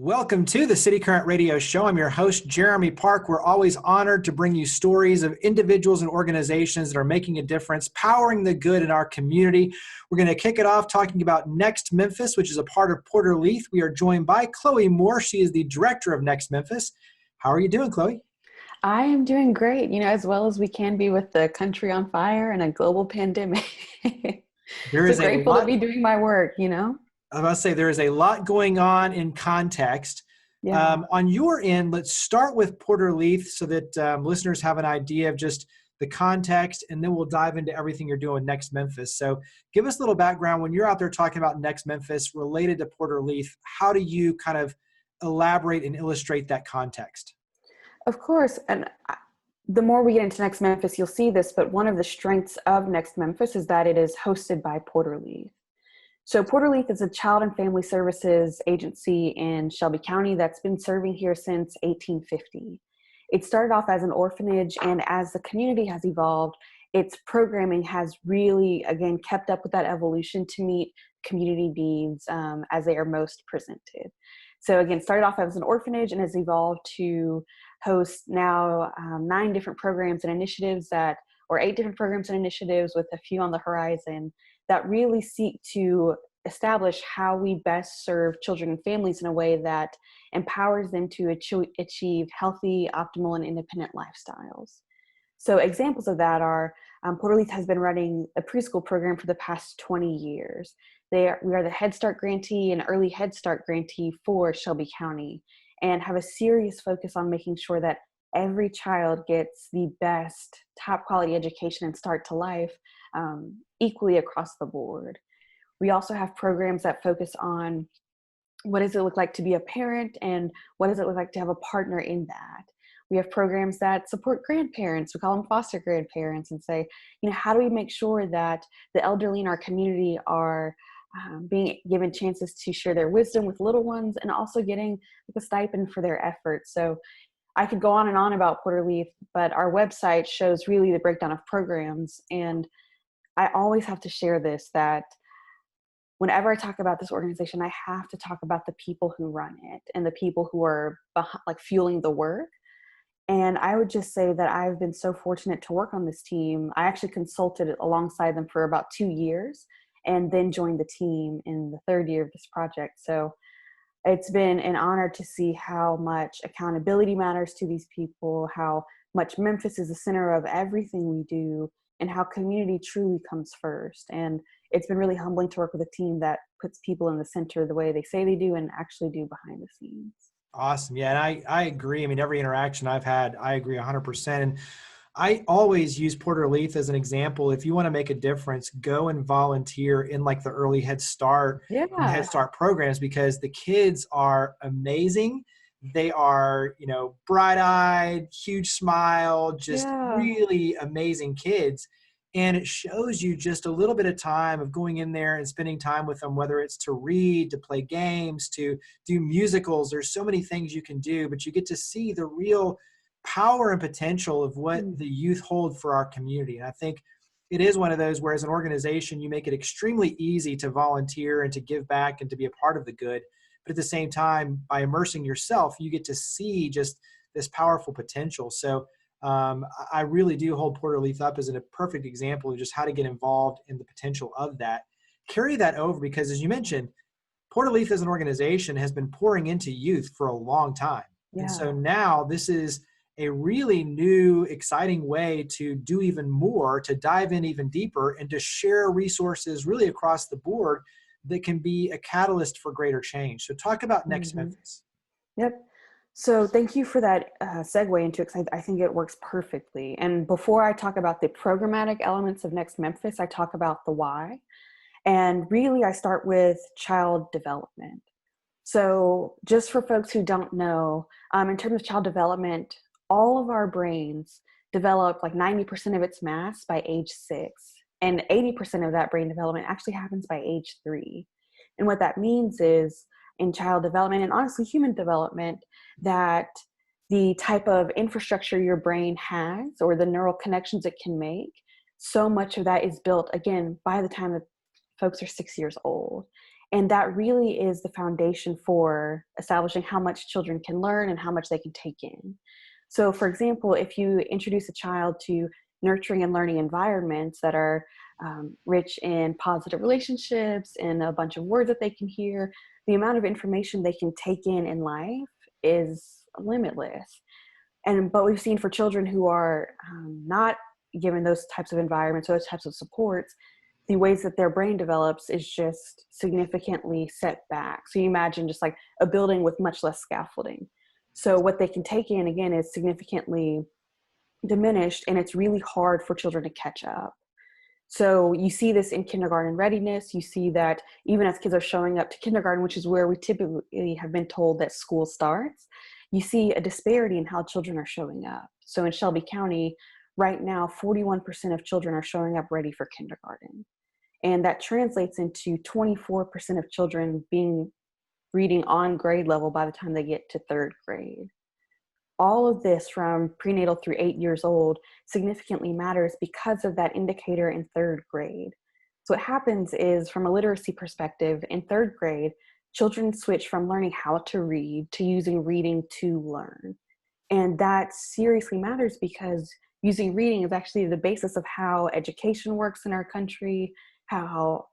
Welcome to the City Current Radio Show. I'm your host, Jeremy Park. We're always honored to bring you stories of individuals and organizations that are making a difference, powering the good in our community. We're going to kick it off talking about Next Memphis, which is a part of Porter-Leath. We are joined by Chloe Moore. She is the director of Next Memphis. How are you doing, Chloe? I am doing great, as well as we can be with the country on fire and a global pandemic. There So is a grateful to lot. be doing my work. I must say there is a lot going on in context. Yeah. On your end, let's start with Porter-Leath so that listeners have an idea of just the context, and then we'll dive into everything you're doing with Next Memphis. So give us a little background. When you're out there talking about Next Memphis related to Porter-Leath, how do you kind of elaborate and illustrate that context? Of course. And the more we get into Next Memphis, you'll see this, but one of the strengths of Next Memphis is that it is hosted by Porter-Leath. So Porter-Leath is a child and family services agency in Shelby County that's been serving here since 1850. It started off as an orphanage, and as the community has evolved, its programming has really, again, kept up with that evolution to meet community needs as they are most presented. So again, started off as an orphanage and has evolved to host now 8 different programs and initiatives with a few on the horizon that really seek to establish how we best serve children and families in a way that empowers them to achieve healthy, optimal, and independent lifestyles. So examples of that are Porter-Leath has been running a preschool program for the past 20 years. We are the Head Start grantee and Early Head Start grantee for Shelby County, and have a serious focus on making sure that every child gets the best top quality education and start to life equally across the board. We also have programs that focus on what does it look like to be a parent and what does it look like to have a partner in that. We have programs that support grandparents. We call them foster grandparents, and say, how do we make sure that the elderly in our community are being given chances to share their wisdom with little ones and also getting a stipend for their efforts. So I could go on and on about Porter-Leath, but our website shows really the breakdown of programs. And I always have to share this, that whenever I talk about this organization, I have to talk about the people who run it and the people who are fueling the work. And I would just say that I've been so fortunate to work on this team. I actually consulted alongside them for about 2 years and then joined the team in the 3rd year of this project. So it's been an honor to see how much accountability matters to these people, how much Memphis is the center of everything we do, and how community truly comes first. And it's been really humbling to work with a team that puts people in the center the way they say they do and actually do behind the scenes. Awesome. Yeah, and I agree. I mean, every interaction I've had, I agree 100%. And I always use Porter-Leath as an example. If you want to make a difference, go and volunteer in like the early Head Start and the Head Yeah. Start programs, because the kids are amazing. They are, bright-eyed, huge smile, just Yeah. really amazing kids. And it shows you just a little bit of time of going in there and spending time with them, whether it's to read, to play games, to do musicals. There's so many things you can do, but you get to see the real power and potential of what the youth hold for our community. And I think it is one of those where as an organization, you make it extremely easy to volunteer and to give back and to be a part of the good. But at the same time, by immersing yourself, you get to see just this powerful potential. So I really do hold Porter-Leath up as a perfect example of just how to get involved in the potential of that. Carry that over, because as you mentioned, Porter-Leath as an organization has been pouring into youth for a long time. And so Yeah. now this is a really new, exciting way to do even more, to dive in even deeper, and to share resources really across the board that can be a catalyst for greater change. So talk about Next Mm-hmm. Memphis. Yep. So thank you for that segue into it, because I think it works perfectly. And before I talk about the programmatic elements of Next Memphis, I talk about the why. And really, I start with child development. So just for folks who don't know, in terms of child development, all of our brains develop like 90% of its mass by age 6. And 80% of that brain development actually happens by age 3. And what that means is, in child development, and honestly human development, that the type of infrastructure your brain has or the neural connections it can make, so much of that is built, again, by the time that folks are 6 years old. And that really is the foundation for establishing how much children can learn and how much they can take in. So, for example, if you introduce a child to nurturing and learning environments that are rich in positive relationships and a bunch of words that they can hear, the amount of information they can take in life is limitless. But we've seen for children who are not given those types of environments, those types of supports, the ways that their brain develops is just significantly set back. So you imagine just like a building with much less scaffolding. So what they can take in, again, is significantly diminished, and it's really hard for children to catch up. So you see this in kindergarten readiness. You see that even as kids are showing up to kindergarten, which is where we typically have been told that school starts, you see a disparity in how children are showing up. So in Shelby County, right now, 41% of children are showing up ready for kindergarten. And that translates into 24% of children being reading on grade level by the time they get to third grade. All of this from prenatal through 8 years old significantly matters because of that indicator in third grade. So what happens is, from a literacy perspective, in third grade, children switch from learning how to read to using reading to learn. And that seriously matters because using reading is actually the basis of how education works in our country, how,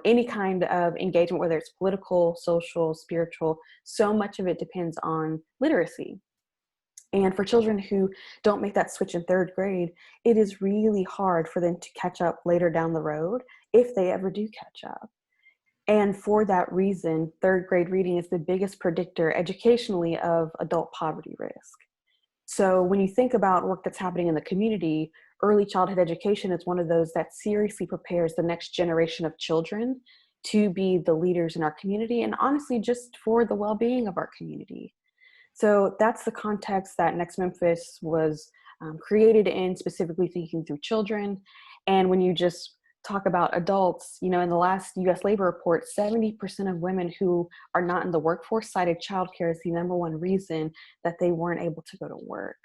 any kind of engagement, whether it's political, social, spiritual, so much of it depends on literacy. And for children who don't make that switch in third grade, it is really hard for them to catch up later down the road, if they ever do catch up. And for that reason, third grade reading is the biggest predictor educationally of adult poverty risk. So when you think about work that's happening in the community, early childhood education is one of those that seriously prepares the next generation of children to be the leaders in our community, and honestly, just for the well-being of our community. So that's the context that Next Memphis was created in, specifically thinking through children. And when you just talk about adults, in the last US labor report, 70% of women who are not in the workforce cited childcare as the number one reason that they weren't able to go to work.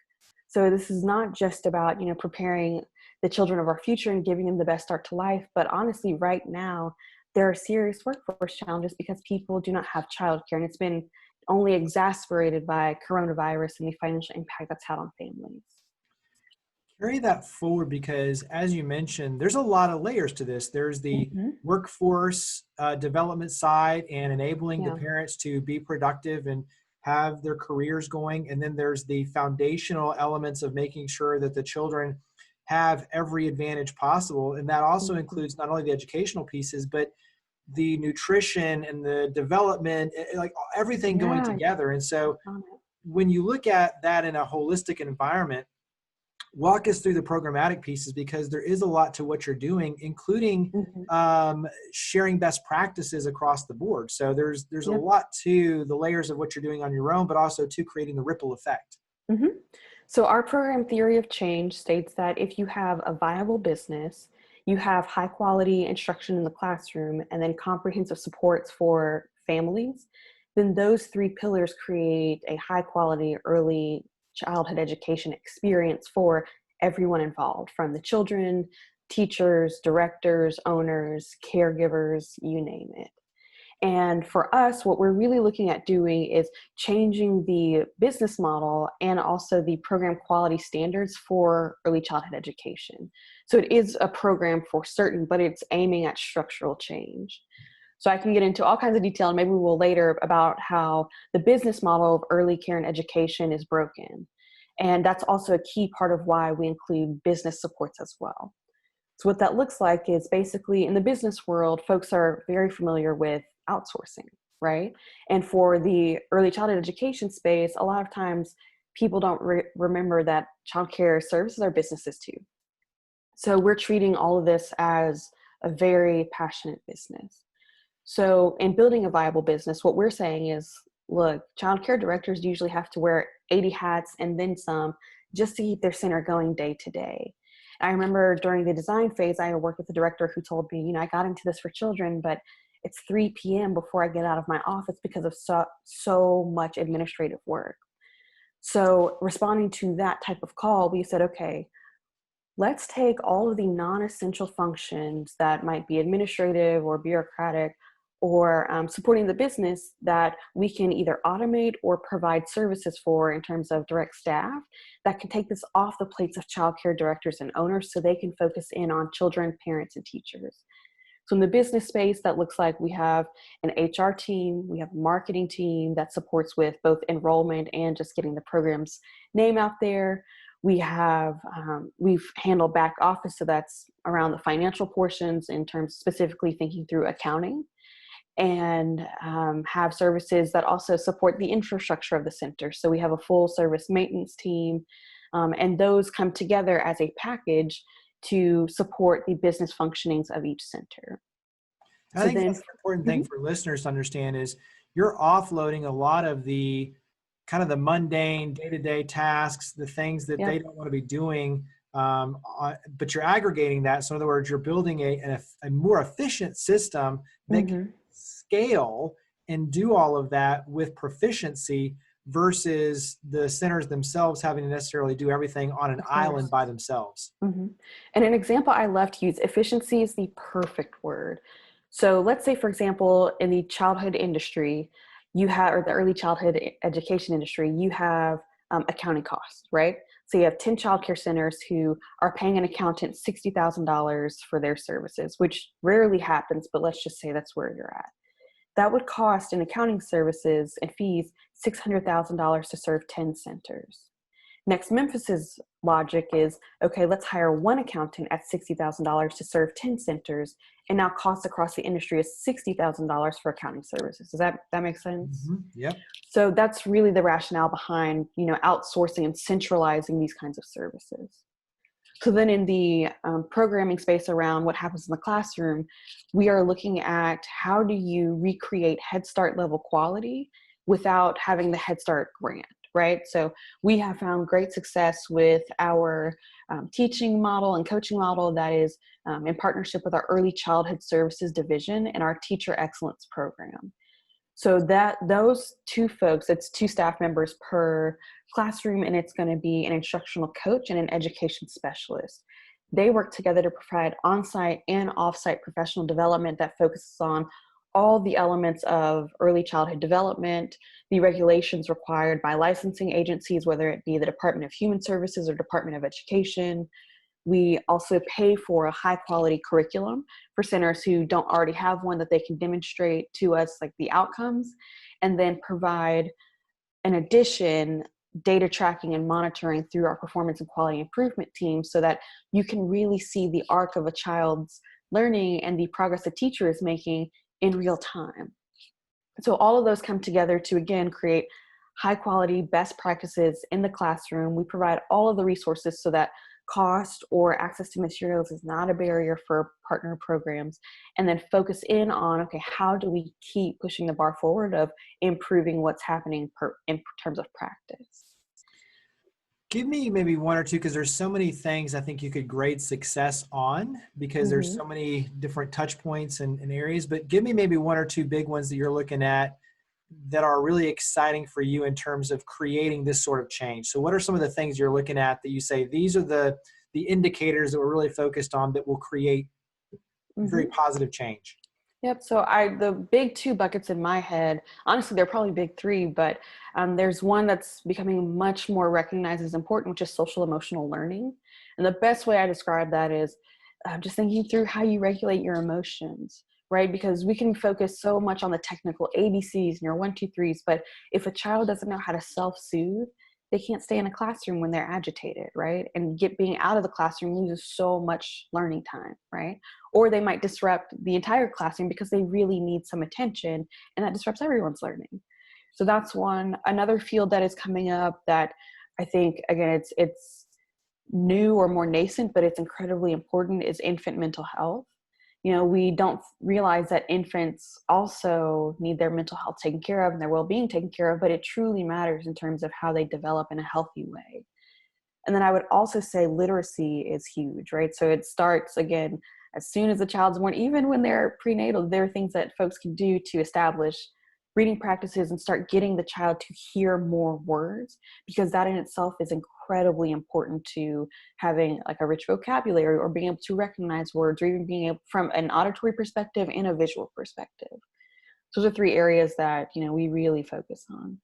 So this is not just about, preparing the children of our future and giving them the best start to life, but honestly, right now, there are serious workforce challenges because people do not have childcare, and it's been only exacerbated by coronavirus and the financial impact that's had on families. Carry that forward because, as you mentioned, there's a lot of layers to this. There's the Mm-hmm. workforce development side and enabling the Yeah. parents to be productive and have their careers going. And then there's the foundational elements of making sure that the children have every advantage possible. And that also Mm-hmm. includes not only the educational pieces, but the nutrition and the development, like everything going Yeah. together. And so when you look at that in a holistic environment, walk us through the programmatic pieces, because there is a lot to what you're doing, including Mm-hmm. sharing best practices across the board. So there's a Yep. lot to the layers of what you're doing on your own, but also to creating the ripple effect. Mm-hmm. So our program theory of change states that if you have a viable business, you have high quality instruction in the classroom, and then comprehensive supports for families, then those three pillars create a high quality early childhood education experience for everyone involved, from the children, teachers, directors, owners, caregivers, you name it. And for us, what we're really looking at doing is changing the business model and also the program quality standards for early childhood education. So it is a program for certain, but it's aiming at structural change. So I can get into all kinds of detail, and maybe we will later, about how the business model of early care and education is broken. And that's also a key part of why we include business supports as well. So what that looks like is, basically, in the business world, folks are very familiar with outsourcing, right? And for the early childhood education space, a lot of times people don't remember that childcare services are businesses too. So we're treating all of this as a very passionate business. So in building a viable business, what we're saying is, look, childcare directors usually have to wear 80 hats and then some just to keep their center going day to day. I remember during the design phase, I worked with a director who told me, I got into this for children, but it's 3 p.m. before I get out of my office because of so much administrative work. So responding to that type of call, we said, okay, let's take all of the non-essential functions that might be administrative or bureaucratic or supporting the business that we can either automate or provide services for in terms of direct staff that can take this off the plates of childcare directors and owners so they can focus in on children, parents, and teachers. So in the business space, that looks like we have an HR team, we have a marketing team that supports with both enrollment and just getting the program's name out there. We have, we've handled back office, so that's around the financial portions in terms specifically thinking through accounting, and have services that also support the infrastructure of the center. So we have a full service maintenance team, and those come together as a package to support the business functionings of each center. I think that's an important thing for listeners to understand is you're offloading a lot of the kind of the mundane day-to-day tasks, the things that they don't want to be doing, but you're aggregating that. So in other words, you're building a more efficient system that can scale and do all of that with proficiency versus the centers themselves having to necessarily do everything on an island by themselves. And an example I love to use, efficiency is the perfect word. So let's say, for example, in the childhood industry, you have, or the early childhood education industry, you have accounting costs, right? So you have 10 childcare centers who are paying an accountant $60,000 for their services, which rarely happens, but let's just say that's where you're at. That would cost in accounting services and fees $600,000 to serve 10 centers. Next, Memphis's logic is, okay, let's hire one accountant at $60,000 to serve 10 centers, and now cost across the industry is $60,000 for accounting services. Does that make sense? Yep. So that's really the rationale behind, outsourcing and centralizing these kinds of services. So then in the programming space around what happens in the classroom, we are looking at how do you recreate Head Start level quality without having the Head Start grant, right? So we have found great success with our teaching model and coaching model that is in partnership with our Early Childhood Services Division and our Teacher Excellence Program. So those two folks, it's 2 staff members per classroom, and it's going to be an instructional coach and an education specialist. They work together to provide on-site and off-site professional development that focuses on all the elements of early childhood development, the regulations required by licensing agencies, whether it be the Department of Human Services or Department of Education. We also pay for a high quality curriculum for centers who don't already have one that they can demonstrate to us, like the outcomes, and then provide, in addition, data tracking and monitoring through our performance and quality improvement team so that you can really see the arc of a child's learning and the progress the teacher is making in real time. So all of those come together to, again, create high quality best practices in the classroom. We provide all of the resources so that cost or access to materials is not a barrier for partner programs, and then focus in on, okay, how do we keep pushing the bar forward of improving what's happening in terms of practice? Give me maybe one or two, because there's so many things I think you could grade success on, because there's so many different touch points and areas, but give me maybe one or two big ones that you're looking at that are really exciting for you in terms of creating this sort of change. So what are some of the things you're looking at that you say, these are the indicators that we're really focused on that will create very positive change? Yep. So the big 2 buckets in my head, honestly, they're probably big 3, but there's one that's becoming much more recognized as important, which is social emotional learning. And the best way I describe that is just thinking through how you regulate your emotions, right? Because we can focus so much on the technical ABCs and your 1, 2, 3s, but if a child doesn't know how to self-soothe, they can't stay in a classroom when they're agitated, right? And being out of the classroom loses so much learning time, right? Or they might disrupt the entire classroom because they really need some attention, and that disrupts everyone's learning. So that's one. Another field that is coming up that I think, again, it's new or more nascent, but it's incredibly important, is infant mental health. We don't realize that infants also need their mental health taken care of and their well-being taken care of, but it truly matters in terms of how they develop in a healthy way. And then I would also say literacy is huge, right? So it starts, again, as soon as the child's born, even when they're prenatal, there are things that folks can do to establish reading practices and start getting the child to hear more words, because that in itself is incredibly important to having like a rich vocabulary or being able to recognize words, or even being able, from an auditory perspective and a visual perspective. So those are three areas that, we really focus on.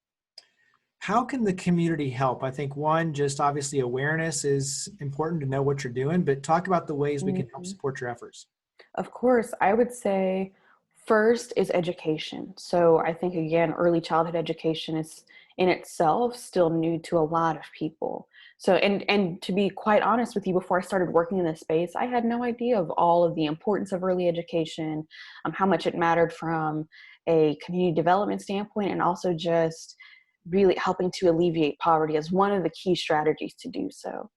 How can the community help? I think one, just obviously awareness is important to know what you're doing, but talk about the ways we can help Mhm. support your efforts. Of course, I would say first is education. So I think, again, early childhood education is in itself still new to a lot of people. So, and to be quite honest with you, before I started working in this space, I had no idea of all of the importance of early education, how much it mattered from a community development standpoint, and also just really helping to alleviate poverty as one of the key strategies to do so.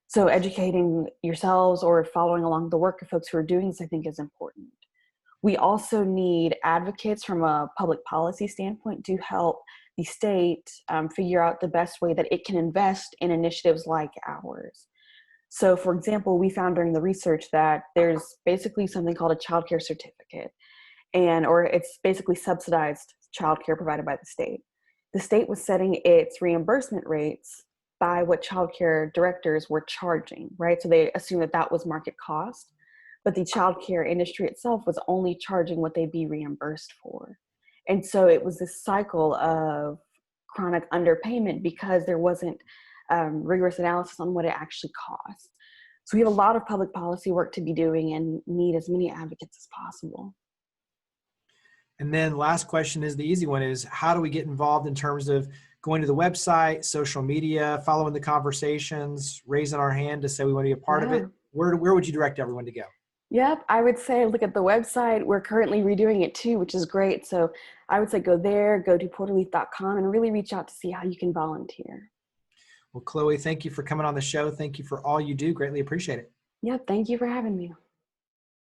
So educating yourselves or following along the work of folks who are doing this, I think, is important. We also need advocates from a public policy standpoint to help the state figure out the best way that it can invest in initiatives like ours. So, for example, we found during the research that there's basically something called a child care certificate, or it's basically subsidized childcare provided by the state. The state was setting its reimbursement rates by what childcare directors were charging, right? So they assumed that that was market cost, but the childcare industry itself was only charging what they'd be reimbursed for. And so it was this cycle of chronic underpayment because there wasn't rigorous analysis on what it actually costs. So we have a lot of public policy work to be doing and need as many advocates as possible. And then last question is the easy one is how do we get involved in terms of going to the website, social media, following the conversations, raising our hand to say we want to be a part of it? Yeah. Where would you direct everyone to go? Yep, I would say look at the website. We're currently redoing it too, which is great. So I would say go there, go to porterleath.com and really reach out to see how you can volunteer. Well, Chloe, thank you for coming on the show. Thank you for all you do. Greatly appreciate it. Yep, thank you for having me.